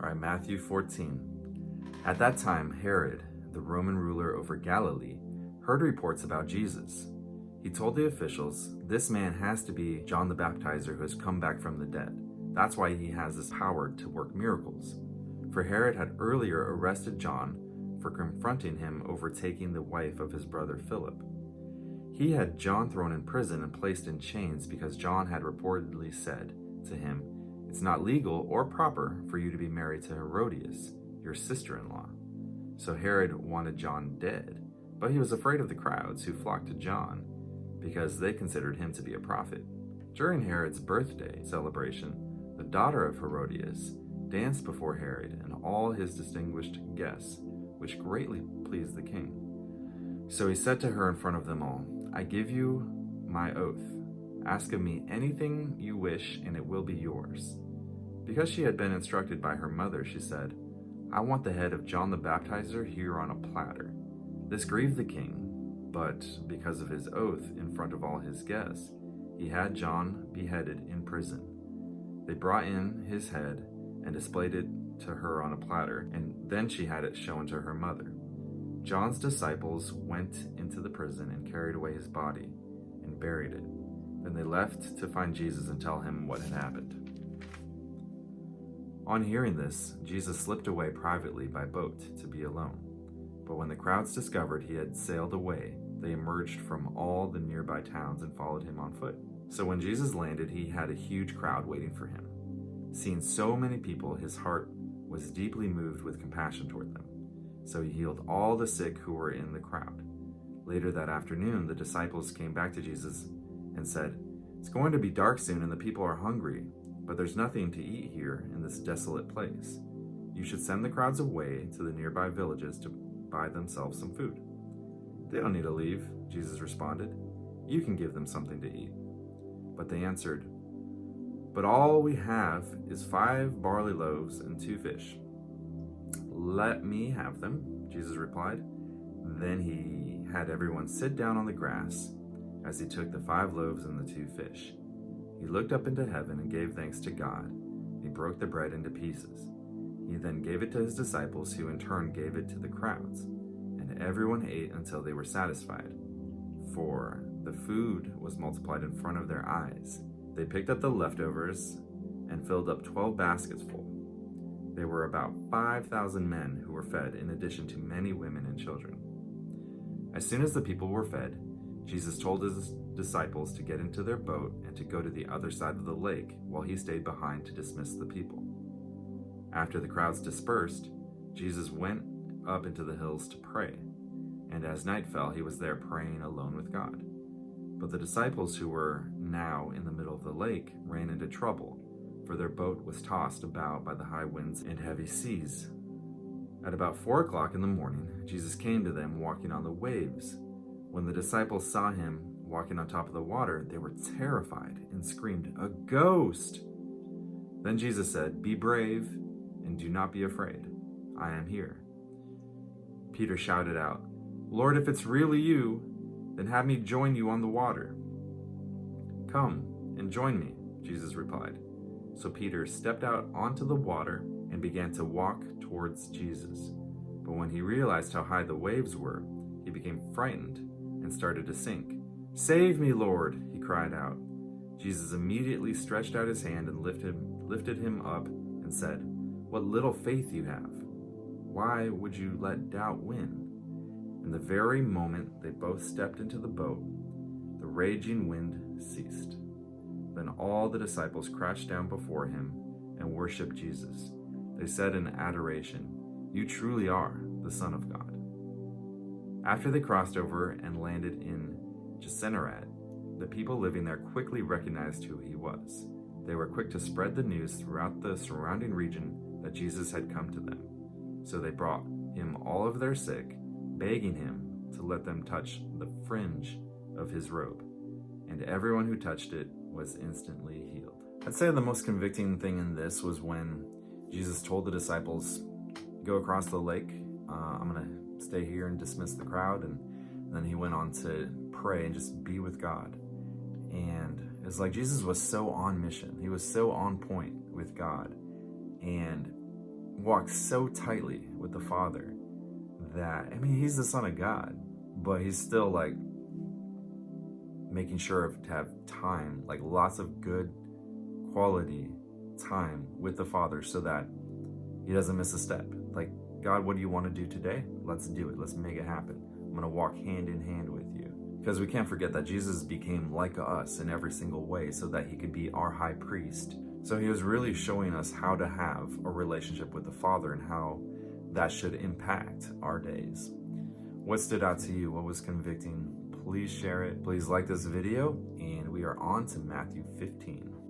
All right, Matthew 14. At that time, Herod, the Roman ruler over Galilee, heard reports about Jesus. He told the officials, "This man has to be John the Baptizer who has come back from the dead. That's why he has this power to work miracles." For Herod had earlier arrested John for confronting him over taking the wife of his brother Philip. He had John thrown in prison and placed in chains because John had reportedly said to him, "It's not legal or proper for you to be married to Herodias, your sister-in-law." So Herod wanted John dead, but he was afraid of the crowds who flocked to John because they considered him to be a prophet. During Herod's birthday celebration, the daughter of Herodias danced before Herod and all his distinguished guests, which greatly pleased the king. So he said to her in front of them all, "I give you my oath. Ask of me anything you wish, and it will be yours." Because she had been instructed by her mother, she said, "I want the head of John the Baptizer here on a platter." This grieved the king, but because of his oath in front of all his guests, he had John beheaded in prison. They brought in his head and displayed it to her on a platter, and then she had it shown to her mother. John's disciples went into the prison and carried away his body and buried it. Then they left to find Jesus and tell him what had happened. On hearing this, Jesus slipped away privately by boat to be alone. But when the crowds discovered he had sailed away, they emerged from all the nearby towns and followed him on foot. So when Jesus landed, he had a huge crowd waiting for him. Seeing so many people, his heart was deeply moved with compassion toward them. So he healed all the sick who were in the crowd. Later that afternoon, the disciples came back to Jesus and said, "It's going to be dark soon and the people are hungry, but there's nothing to eat here in this desolate place. You should send the crowds away to the nearby villages to buy themselves some food." "They don't need to leave," Jesus responded. "You can give them something to eat." But they answered, "But all we have is 5 barley loaves and 2 fish." "Let me have them," Jesus replied. Then he had everyone sit down on the grass as he took the 5 loaves and the 2 fish. He looked up into heaven and gave thanks to God. He broke the bread into pieces. He then gave it to his disciples, who in turn gave it to the crowds. And everyone ate until they were satisfied, for the food was multiplied in front of their eyes. They picked up the leftovers and filled up 12 baskets full. There were about 5,000 men who were fed, in addition to many women and children. As soon as the people were fed, Jesus told his disciples to get into their boat and to go to the other side of the lake while he stayed behind to dismiss the people. After the crowds dispersed, Jesus went up into the hills to pray, and as night fell, he was there praying alone with God. But the disciples who were now in the middle of the lake ran into trouble, for their boat was tossed about by the high winds and heavy seas. At about 4 o'clock in the morning, Jesus came to them walking on the waves. When the disciples saw him walking on top of the water, they were terrified and screamed, "A ghost!" Then Jesus said, "Be brave and do not be afraid. I am here." Peter shouted out, "Lord, if it's really you, then have me join you on the water." "Come and join me," Jesus replied. So Peter stepped out onto the water and began to walk towards Jesus. But when he realized how high the waves were, he became frightened and started to sink. "Save me, Lord," he cried out. Jesus immediately stretched out his hand and lifted him up and said, "What little faith you have! Why would you let doubt win?" In the very moment they both stepped into the boat, the raging wind ceased. Then all the disciples crouched down before him and worshiped Jesus. They said in adoration, "You truly are the Son of God." After they crossed over and landed in Gennesaret, the people living there quickly recognized who he was. They were quick to spread the news throughout the surrounding region that Jesus had come to them. So they brought him all of their sick, begging him to let them touch the fringe of his robe. And everyone who touched it was instantly healed. I'd say the most convicting thing in this was when Jesus told the disciples, "Go across the lake. I'm going to stay here and dismiss the crowd." And then he went on to pray and just be with God. And it's like Jesus was so on mission. He was so on point with God. And walks so tightly with the Father that, I mean, he's the Son of God, but he's still like making sure to have time, like lots of good quality time with the Father so that he doesn't miss a step. Like, God, what do you want to do today? Let's do it. Let's make it happen. I'm going to walk hand in hand with you. Because we can't forget that Jesus became like us in every single way so that he could be our high priest. So he was really showing us how to have a relationship with the Father and how that should impact our days. What stood out to you? What was convicting? Please share it. Please like this video. And we are on to Matthew 15.